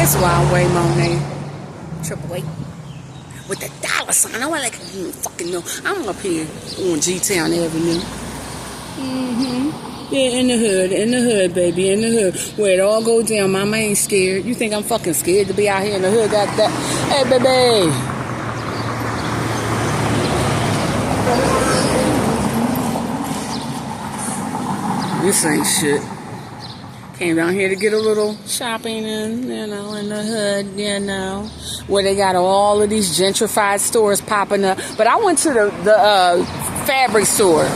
It's Wild Way Monet. Triple A. With the dollar sign. I want like you don't fucking know. I'm up here on G-Town Avenue. Yeah, in the hood, baby, in the hood. Where it all goes down. Mama ain't scared. You think I'm fucking scared to be out here in the hood? Got that? Hey, baby. This ain't shit. Came down here to get a little shopping in, in the hood, where they got all of these gentrified stores popping up. But I went to the fabric store.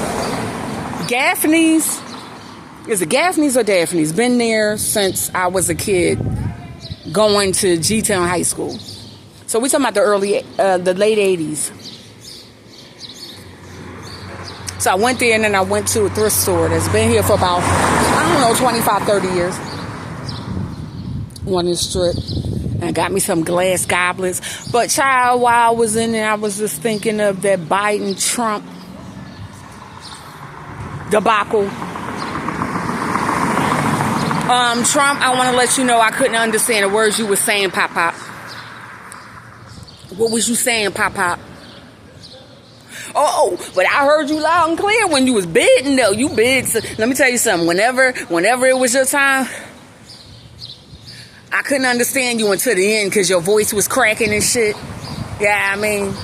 Gaffney's. Is it Gaffney's or Daphne's? Been there since I was a kid going to G-Town High School. So we talking about the late 80s. So I went there and then I went to a thrift store that's been here for about, 25, 30 years. On this strip. And got me some glass goblets. But child, while I was in there, I was just thinking of that Biden-Trump debacle. Trump, I want to let you know I couldn't understand the words you were saying, Pop Pop. What was you saying, Pop Pop? Oh, but I heard you loud and clear when you was bidding, though. You bid. Let me tell you something. Whenever it was your time, I couldn't understand you until the end because your voice was cracking and shit. Yeah, I mean,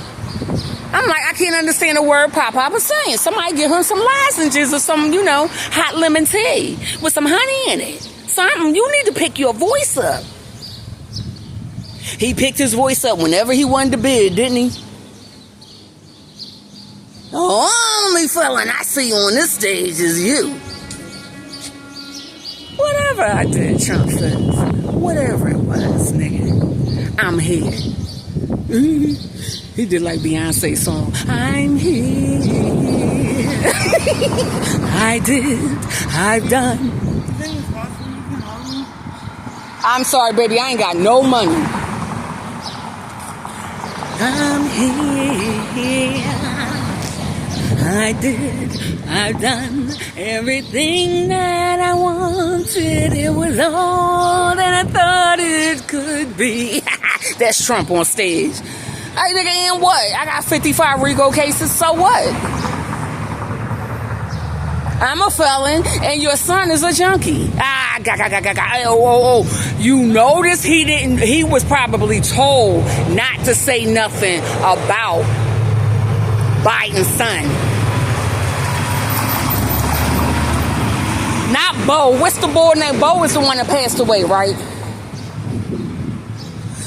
I'm like, I can't understand a word Pop Pop was saying. Somebody give him some lozenges or some, hot lemon tea with some honey in it. Something. You need to pick your voice up. He picked his voice up whenever he wanted to bid, didn't he? The only felon I see on this stage is you. Whatever I did, Trump says. Whatever it was, nigga. I'm here. He did like Beyonce's song. I'm here. I did. I've done. I'm sorry, baby. I ain't got no money. I'm here. I did. I've done everything that I wanted. It was all that I thought it could be. That's Trump on stage. Hey, nigga, and what? I got 55 Rico cases, so what? I'm a felon, and your son is a junkie. You notice he was probably told not to say nothing about Biden's son. Not Bo. What's the boy named? Bo is the one that passed away, right?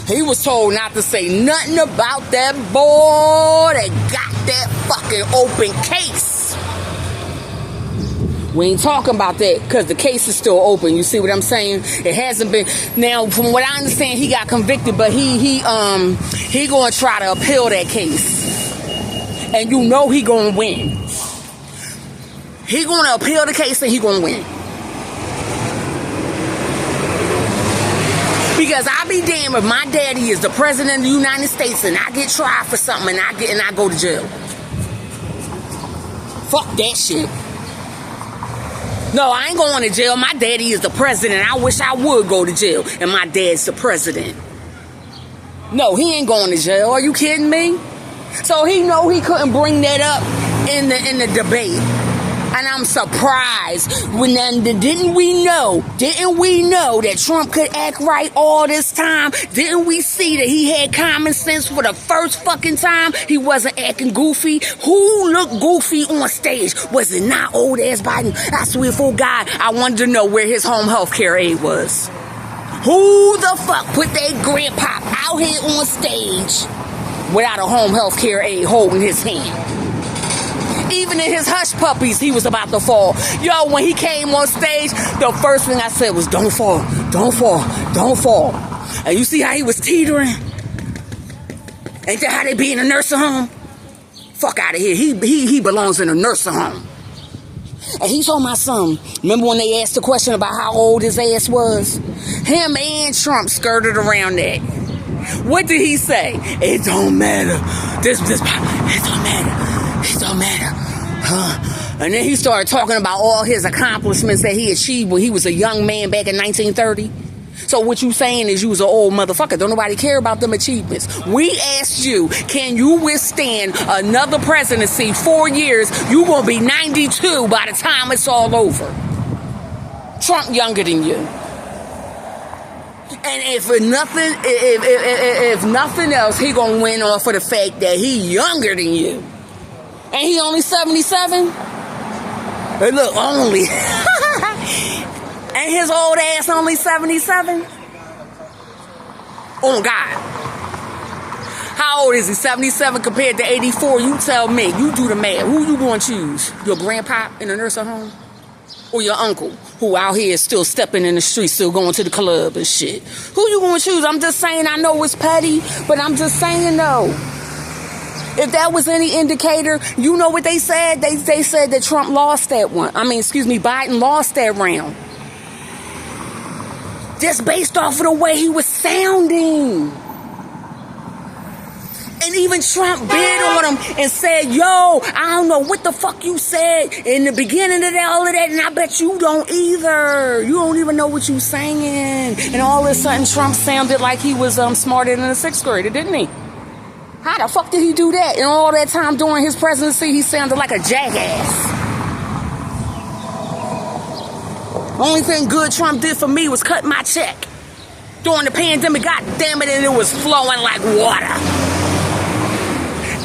He was told not to say nothing about that boy that got that fucking open case. We ain't talking about that because the case is still open. You see what I'm saying? It hasn't been. Now, from what I understand, he got convicted, but he gonna try to appeal that case. And you know he gonna win. He gonna appeal the case and he gonna win. Because I be damned if my daddy is the president of the United States and I get tried for something and I go to jail. Fuck that shit. No, I ain't going to jail. My daddy is the president. I wish I would go to jail and my dad's the president. No, he ain't going to jail. Are you kidding me? So he know he couldn't bring that up in the debate. And I'm surprised didn't we know that Trump could act right all this time? Didn't we see that he had common sense for the first fucking time? He wasn't acting goofy. Who looked goofy on stage? Was it not old ass Biden? I swear for God, I wanted to know where his home health care aide was. Who the fuck put their grandpa out here on stage without a home health care aide holding his hand? Even in his hush puppies, he was about to fall. Yo, when he came on stage, the first thing I said was, don't fall, don't fall, don't fall. And you see how he was teetering? Ain't that how they be in a nursing home? Fuck out of here. He belongs in a nursing home. And he told my son, remember when they asked the question about how old his ass was? Him and Trump skirted around that. What did he say? It don't matter. It don't matter. It don't matter. And then he started talking about all his accomplishments that he achieved when he was a young man back in 1930. So what you saying is you was an old motherfucker. Don't nobody care about them achievements. We asked you, can you withstand another presidency 4 years? You gonna be 92 by the time it's all over. Trump younger than you. And if nothing else, he gonna win off of the fact that he younger than you. And he only 77? Hey, look, only. And his old ass only 77? Oh, God. How old is he? 77 compared to 84? You tell me. You do the math. Who you going to choose? Your grandpa in a nursing home? Or your uncle who out here still stepping in the street, still going to the club and shit? Who you going to choose? I'm just saying, I know it's petty, but I'm just saying, though. If that was any indicator, you know what they said? They said that Trump lost that one. Biden lost that round. Just based off of the way he was sounding. And even Trump bid on him and said, yo, I don't know what the fuck you said in the beginning of all of that, and I bet you don't either. You don't even know what you saying. And all of a sudden, Trump sounded like he was smarter than a 6th grader, didn't he? How the fuck did he do that? And all that time during his presidency, he sounded like a jackass. Only thing good Trump did for me was cut my check. During the pandemic, God damn it, and it was flowing like water.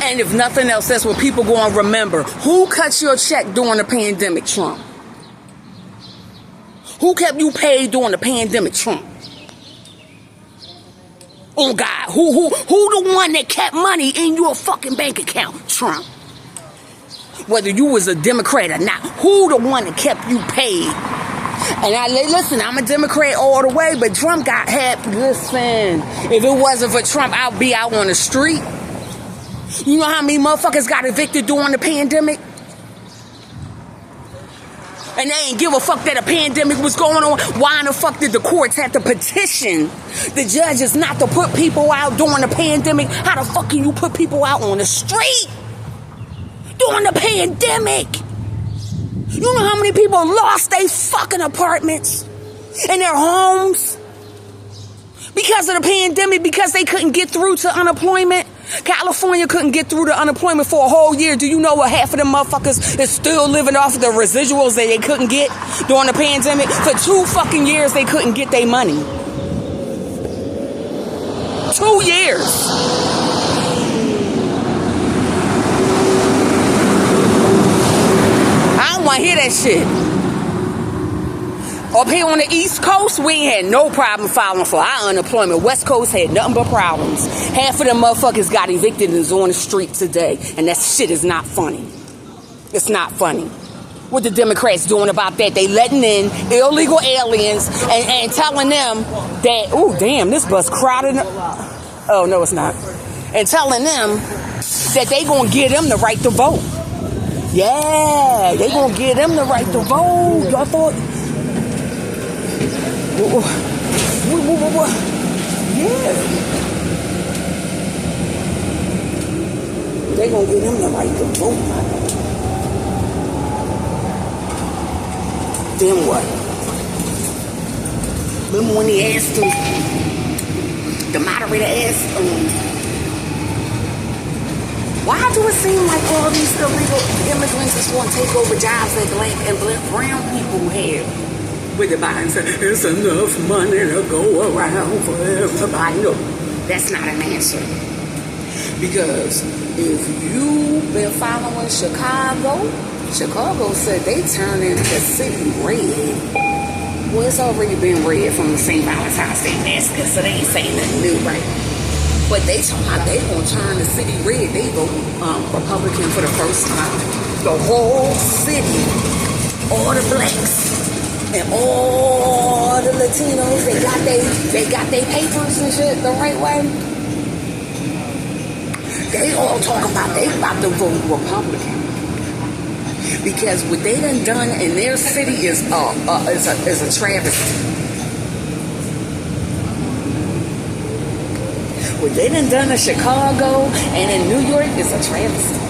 And if nothing else, that's what people going to remember. Who cut your check during the pandemic, Trump? Who kept you paid during the pandemic, Trump? Oh, God. Who the one that kept money in your fucking bank account? Trump. Whether you was a Democrat or not, who the one that kept you paid? And listen, I'm a Democrat all the way, but Trump got happy. Listen, if it wasn't for Trump, I'd be out on the street. You know how many motherfuckers got evicted during the pandemic? And they ain't give a fuck that a pandemic was going on. Why in the fuck did the courts have to petition the judges not to put people out during the pandemic? How the fuck can you put people out on the street during the pandemic? You know how many people lost their fucking apartments and their homes because of the pandemic, because they couldn't get through to unemployment? California couldn't get through the unemployment for a whole year. Do you know what half of them motherfuckers is still living off of the residuals that they couldn't get during the pandemic? For 2 fucking years, they couldn't get their money. 2 years. I don't want to hear that shit. Up here on the East Coast, we ain't had no problem filing for our unemployment. West Coast had nothing but problems. Half of them motherfuckers got evicted and is on the street today. And that shit is not funny. It's not funny. What the Democrats doing about that? They letting in illegal aliens and telling them that, oh, damn, this bus crowded. Oh, no, it's not. And telling them that they gonna give them the right to vote. Yeah, they gonna give them the right to vote. Y'all thought... Yeah. They gonna give them the right to vote. Then what? Remember when he asked him, the moderator asked him, why do it seem like all these illegal immigrants is going to take over jobs that black and brown people have? With the Biden said, there's enough money to go around for everybody. No, that's not an answer. Because if you've been following Chicago said they turning the city red. Well, it's already been red from the St. Valentine's Day massacre, so they ain't saying nothing new, right? But they talking about they gonna turn the city red. They vote Republican for the first time. The whole city, all the blacks, and all the Latinos, they got their papers and shit the right way. They all talking about they about to vote Republican because what they done in their city is a travesty. What they done in Chicago and in New York is a travesty.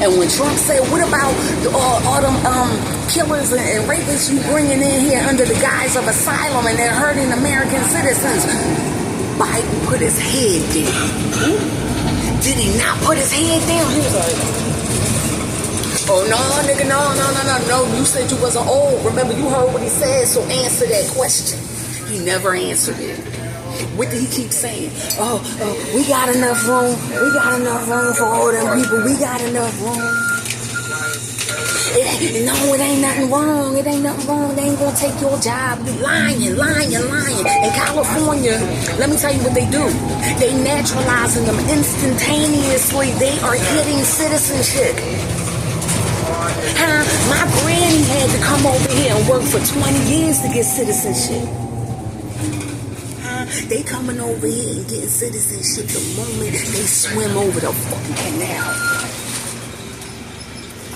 And when Trump said, what about all them killers and rapists you bringing in here under the guise of asylum, and they're hurting American citizens. Biden put his head down. Did he not put his head down? He was like, oh, no, nigga, no. You said you wasn't old. Remember, you heard what he said, so answer that question. He never answered it. What did he keep saying? Oh, we got enough room. We got enough room for all them people. We got enough room. It ain't nothing wrong. It ain't nothing wrong. They ain't gonna take your job. You lying. In California, let me tell you what they do. They naturalizing them instantaneously. They are getting citizenship. My granny had to come over here and work for 20 years to get citizenship. They coming over here and getting citizenship the moment they swim over the fucking canal.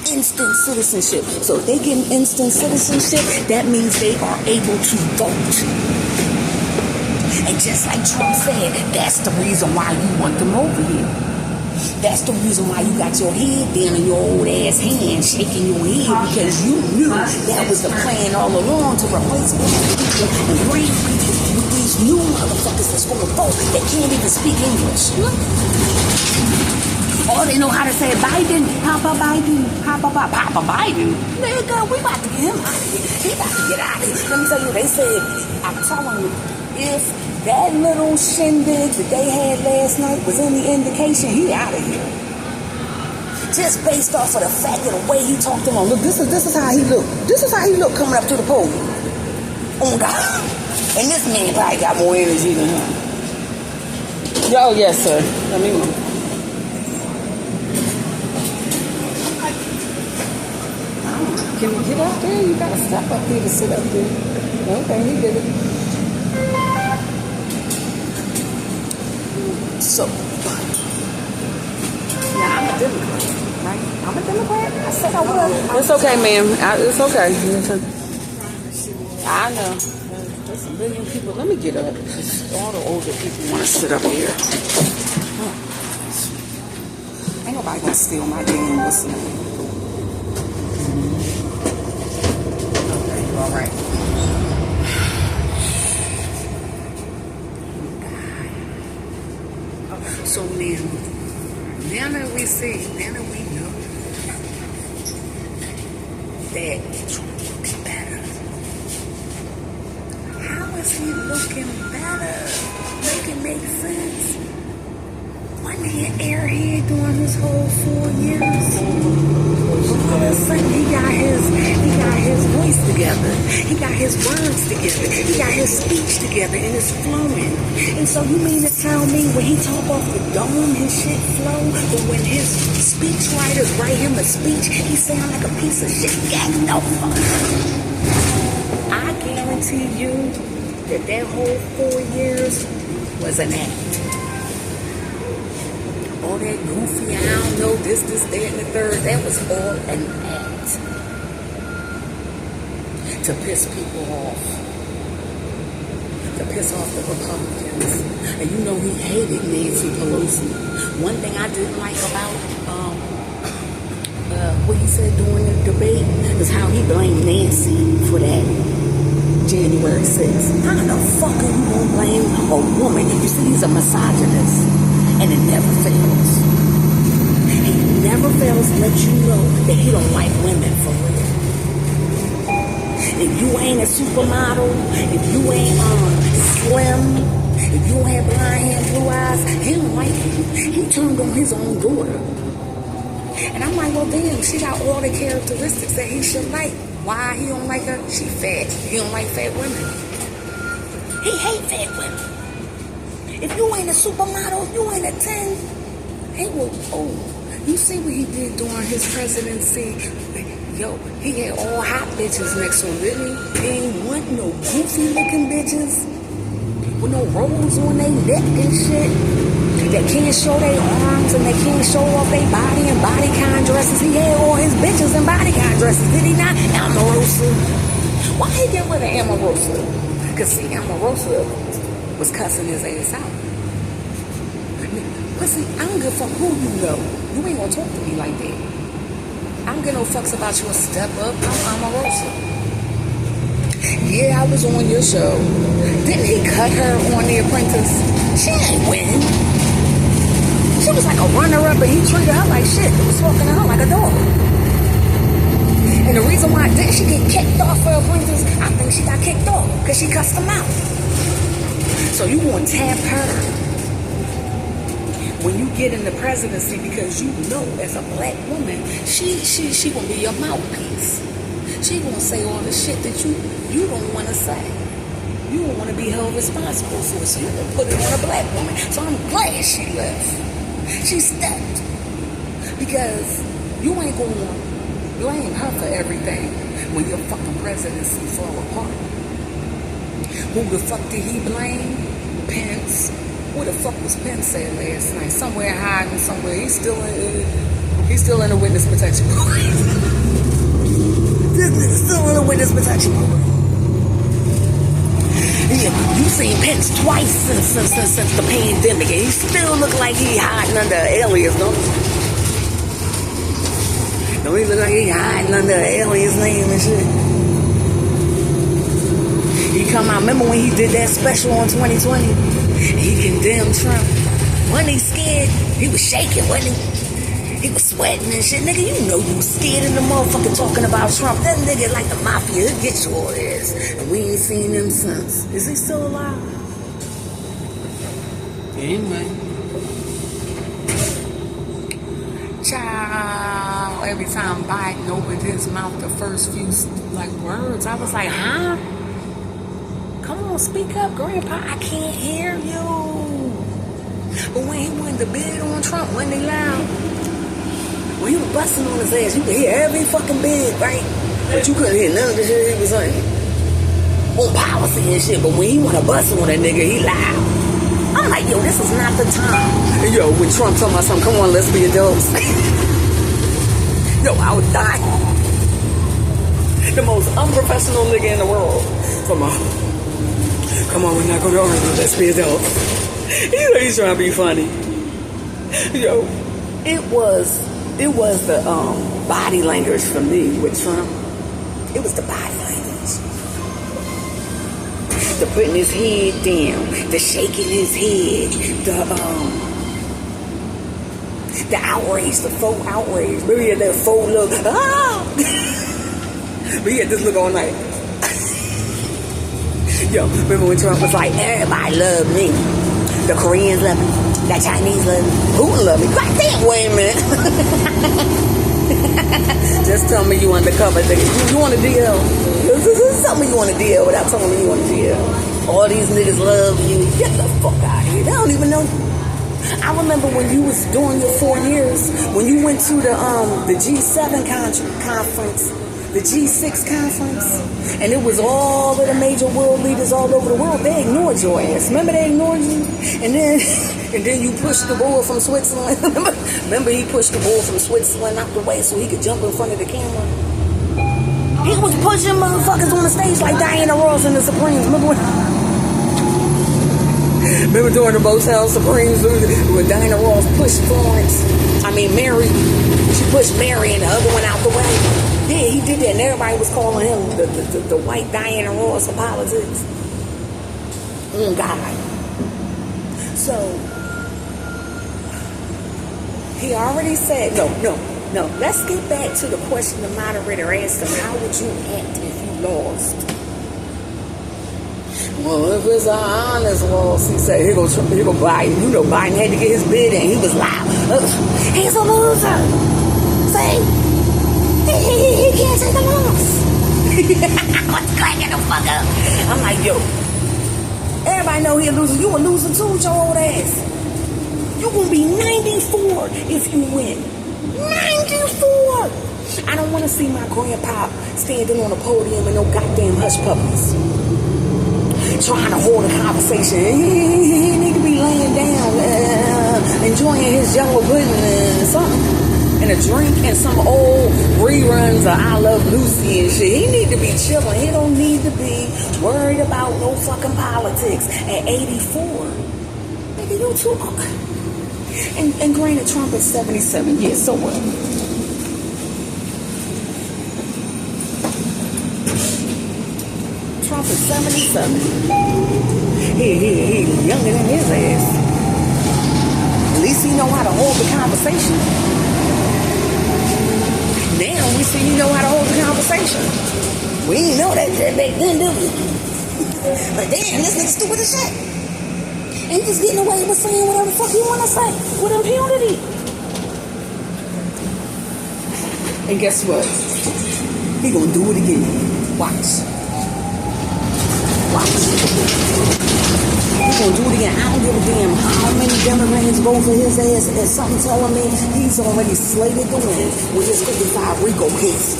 Instant citizenship. So if they getting instant citizenship, that means they are able to vote. And just like Trump said, that's the reason why you want them over here. That's the reason why you got your head down in your old ass hand, shaking your head, because you knew that was the plan all along, to replace people and bring people with these new motherfuckers that's going to vote that can't even speak English. All they know how to say Biden, Papa Biden. Nigga, we about to get him out of here. He about to get out of here. Let me tell you, they said, I'm telling you, if that little shindig that they had last night was any indication, he out of here. Just based off of the fact of the way he talked to him. Look, this is how he looked. This is how he looked coming up to the podium. Oh God. And this man probably got more energy than him. Oh yes, sir. Let me know. Can you get up there? You gotta step up there to sit up there. Okay, he did it. So, yeah, I'm a Democrat, right? I'm a Democrat. I said I would. It's okay, ma'am. It's okay. I know. There's a million people. Let me get up. All the older people want to sit up here. Ain't nobody gonna steal my damn listening. Okay, all right. So now that we see, now that we know that Trump looks better, how is he looking better? Make it make sense. Wasn't he an airhead during his whole 4 years? All of a sudden he got his voice together. He got his words together. He got his speech together, and it's flowing. And so you mean to tell me when he talk off the dome, his shit flow, but when his speechwriters write him a speech, he sound like a piece of shit? Got no fun. I guarantee you that whole 4 years was an act. All that goofy, I don't know, this, that, and the third, that was all an act to piss people off, to piss off the Republicans. And you know he hated Nancy Pelosi. One thing I didn't like about what he said during the debate is how he blamed Nancy for that January 6th. How the fuck are you gonna blame a woman? You see, he's a misogynist. And it never fails. He never fails to let you know that he don't like women for real. If you ain't a supermodel, if you ain't slim, if you don't have blonde hair and blue eyes, he don't like you. He turned on his own daughter. And I'm like, well damn, she got all the characteristics that he should like. Why he don't like her? She fat. He don't like fat women. He hate fat women. If you ain't a supermodel, if you ain't a 10, he will, you see what he did during his presidency? Yo, he had all hot bitches next to him, didn't he? He ain't want no goofy looking bitches with no rolls on their neck and shit that can't show their arms and they can't show off their body and bodycon dresses. He had all his bitches in bodycon dresses, did he not? Omarosa. Why he get rid of Omarosa? Because see, Omarosa was cussing his ass out. But see, I don't give a fuck who you know. You ain't gonna talk to me like that. I don't give no fucks about your step up. I'm a roaster. Yeah, I was on your show. Didn't he cut her on The Apprentice? She ain't win. She was like a runner-up, and he treated her like shit. He was talking to her like a dog. And the reason why didn't she get kicked off for Apprentice? I think she got kicked off because she cussed him out. So you gonna tap her when you get in the presidency because you know as a black woman, she gonna be your mouthpiece. She gonna say all the shit that you don't want to say. You don't want to be held responsible for, so you gonna put it on a black woman. So I'm glad she left. She stepped because you ain't her for everything when your fucking presidency fall apart. Who the fuck did he blame? Pence. What the fuck was Pence saying last night? Somewhere hiding somewhere. He's still in the witness protection program. This nigga's still in the witness protection program. Yeah, you seen Pence twice since the pandemic, and he still look like he hiding under an alias, don't he? Don't he look like he hiding under an alias name and shit? He come out, remember when he did that special on 2020? He condemned Trump. Wasn't he scared? He was shaking, wasn't he? He was sweating and shit. Nigga, you know you scared in the motherfucker talking about Trump. That nigga like the mafia, he'll get your ass. And we ain't seen him since. Is he still alive? Anyway. Child, every time Biden opened his mouth, the first few words, I was like, huh? Come on, speak up, Grandpa. I can't hear you. But when he wanted to bid on Trump, wasn't he loud? When he was busting on his ass, you could hear every fucking bid, right? But you couldn't hear none of the shit he was saying. On policy and shit, but when he want to bust on that nigga, he loud. I'm like, yo, this is not the time. And yo, when Trump talking about something, come on, let's be adults. Yo, I would die. The most unprofessional nigga in the world. Come on, we're not gonna argue, let's be adults. You know he's trying to be funny. Yo, it was the body language for me with Trump. It was the body language. The putting his head down, the shaking his head, the outrage, the faux outrage. Maybe he had that faux look. Ah! But he had this look all night. Yo, remember when Trump was like, everybody love me. The Koreans love me. The Chinese love me. Putin love me. Goddamn, wait a minute. Just tell me you undercover, nigga. You want a deal? Tell me you want a deal without telling me you want a deal. All these niggas love you. Get the fuck out of here. They don't even know you. I remember when you was doing your 4 years, when you went to the G7 conference, the G6 conference, and it was all of the major world leaders all over the world. They ignored your ass. Remember they ignored you? And then you pushed the bull from Switzerland. Remember he pushed the bull from Switzerland out the way so he could jump in front of the camera? He was pushing motherfuckers on the stage like Diana Ross and the Supremes. Remember during the Motel Supremes when Diana Ross pushed Mary. She pushed Mary and the other one out the way. Yeah, he did that, and everybody was calling him the white Diana Ross of politics. God. So, he already said, no. Let's get back to the question the moderator asked him. How would you act if you lost? Well, if it's an honest loss, he said, here go Biden. You know Biden had to get his bid in. He was loud. He's a loser. See? He can't take a loss. What's cracking the fuck up? I'm like, yo, everybody know he a loser. You a loser too with your old ass. You gonna be 94 if you win. 94! I don't want to see my grandpa standing on a podium and no goddamn hush puppies. Trying to hold a conversation. He need to be laying down, enjoying his yellow pudding and something. And a drink and some old reruns of I Love Lucy and shit. He need to be chilling. He don't need to be worried about no fucking politics at 84. Nigga, you too. And granted, Trump is 77. Yeah, so what? Trump is 77. He younger than his ass. At least he know how to hold the conversation. Now we see he know how to hold the conversation. We didn't know that back then, did we? But damn, this nigga stupid as shit. And he just getting away with saying whatever the fuck he wanna say with impunity. And guess what? He gonna do it again. Watch. He gonna do it again. I don't give a damn how many Democrats vote for his ass, and something telling me he's already slated to win with his 55 RICO case.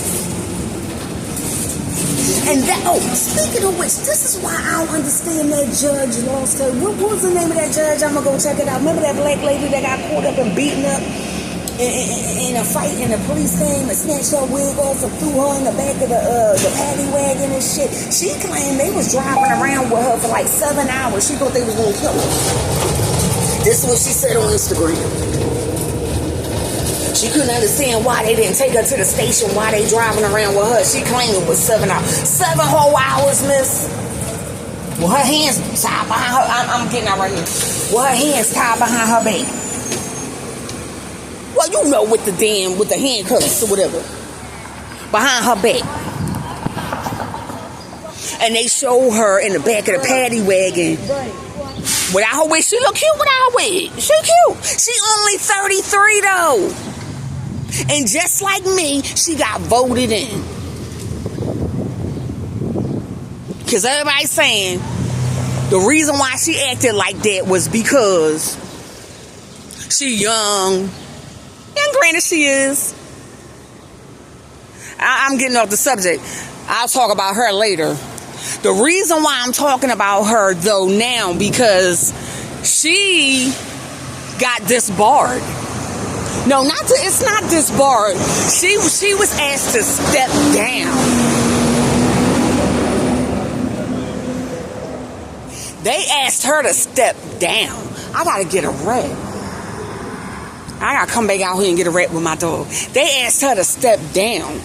And that, speaking of which, this is why I don't understand that judge lost her. What was the name of that judge? I'm gonna go check it out. Remember that black lady that got caught up and beaten up in a fight, and the police came and snatched her wig off and threw her in the back of the paddy wagon and shit. She claimed they was driving around with her for like 7 hours. She thought they was gonna kill her. This is what she said on Instagram. She couldn't understand why they didn't take her to the station, why they driving around with her. She claimed it was 7 hours. 7 whole hours, miss. With her hands tied behind her. I'm getting out right here. With her hands tied behind her back. Well, you know, with the handcuffs or whatever. Behind her back. And they show her in the back of the paddy wagon. Without her wig. She look cute without her wig. She cute. She only 33 though. And just like me, she got voted in. Because everybody's saying the reason why she acted like that was because she young. And granted, she is. I'm getting off the subject. I'll talk about her later. The reason why I'm talking about her, though, now, because she got disbarred. No, it's not disbarred. She was asked to step down. They asked her to step down. I gotta get a rat. I gotta come back out here and get a rat with my dog. They asked her to step down.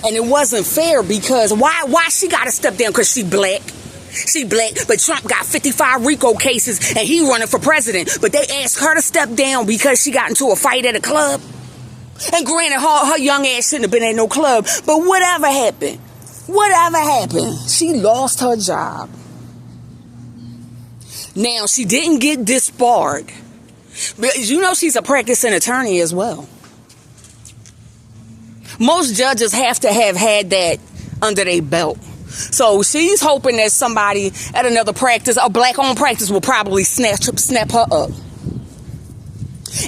And it wasn't fair because why she gotta step down? Because she black. She black, but Trump got 55 RICO cases and he running for president. But they asked her to step down because she got into a fight at a club. And granted, her young ass shouldn't have been at no club. But whatever happened, she lost her job. Now, she didn't get disbarred. But you know she's a practicing attorney as well. Most judges have to have had that under their belt. So she's hoping that somebody at another practice, a black-owned practice, will probably snap her up.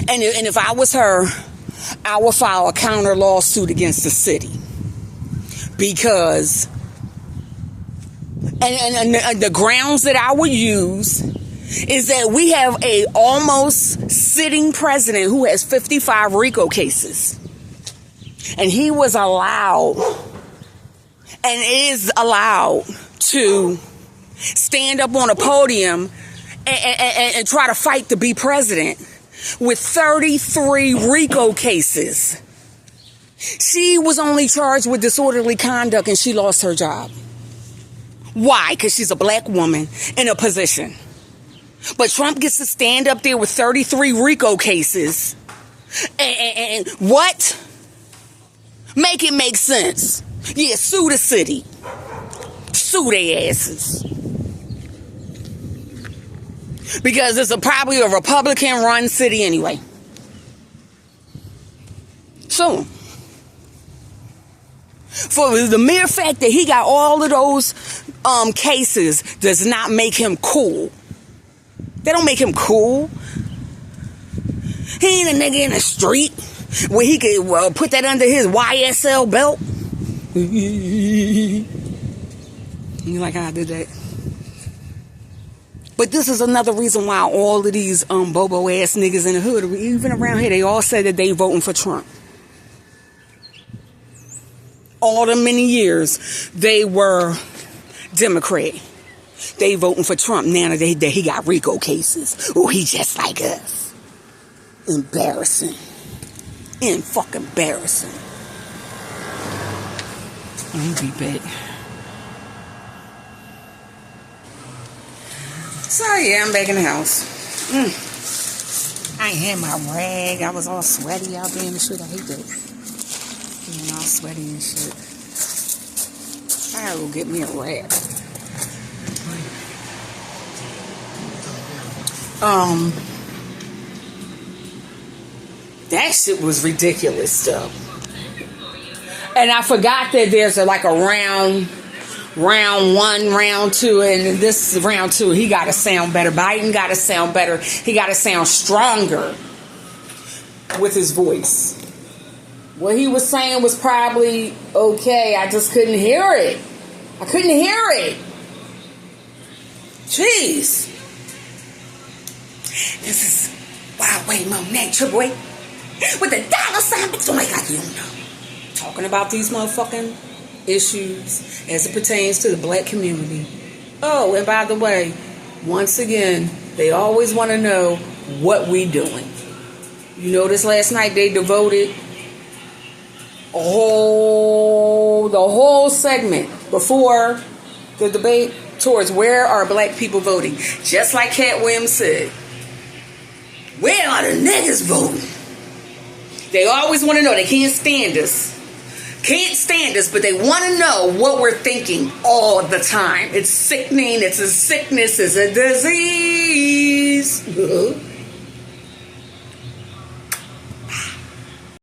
And if I was her, I would file a counter lawsuit against the city. Because, and the grounds that I would use is that we have a almost sitting president who has 55 RICO cases. And he was allowed and is allowed to stand up on a podium and try to fight to be president with 33 RICO cases. She was only charged with disorderly conduct and she lost her job. Why? Because she's a black woman in a position. But Trump gets to stand up there with 33 RICO cases. And what? Make it make sense. Yeah, sue the city. Sue their asses. Because it's probably a Republican-run city anyway. Sue him. For the mere fact that he got all of those cases does not make him cool. They don't make him cool. He ain't a nigga in the street where he could put that under his YSL belt. You're like, I did that. But this is another reason why all of these bobo ass niggas in the hood, even around here, they all say that they voting for Trump. All the many years they were Democrat. They voting for Trump now that he got RICO cases. Oh, he just like us. Embarrassing. Fucking embarrassing. I'll be back. So yeah, I'm back in the house. I ain't had my rag. I was all sweaty out there and shit. I hate that. Being all sweaty and shit. I gotta go get me a rag. That shit was ridiculous stuff. And I forgot that there's like a round 1, round 2, and this is round 2. He got to sound better. Biden got to sound better. He got to sound stronger with his voice. What he was saying was probably okay. I just couldn't hear it. I couldn't hear it. Jeez. This is Wild Way Monet, Triple A. With the dollar sign. Don't make like you don't know. Talking about these motherfucking issues as it pertains to the black community. Oh, and by the way, once again, they always want to know what we doing. You notice last night they devoted the whole segment before the debate towards where are black people voting. Just like Cat Williams said, where are the niggas voting? They always want to know. They can't stand us. Can't stand us, but they want to know what we're thinking all the time. It's sickening. It's a sickness. It's a disease.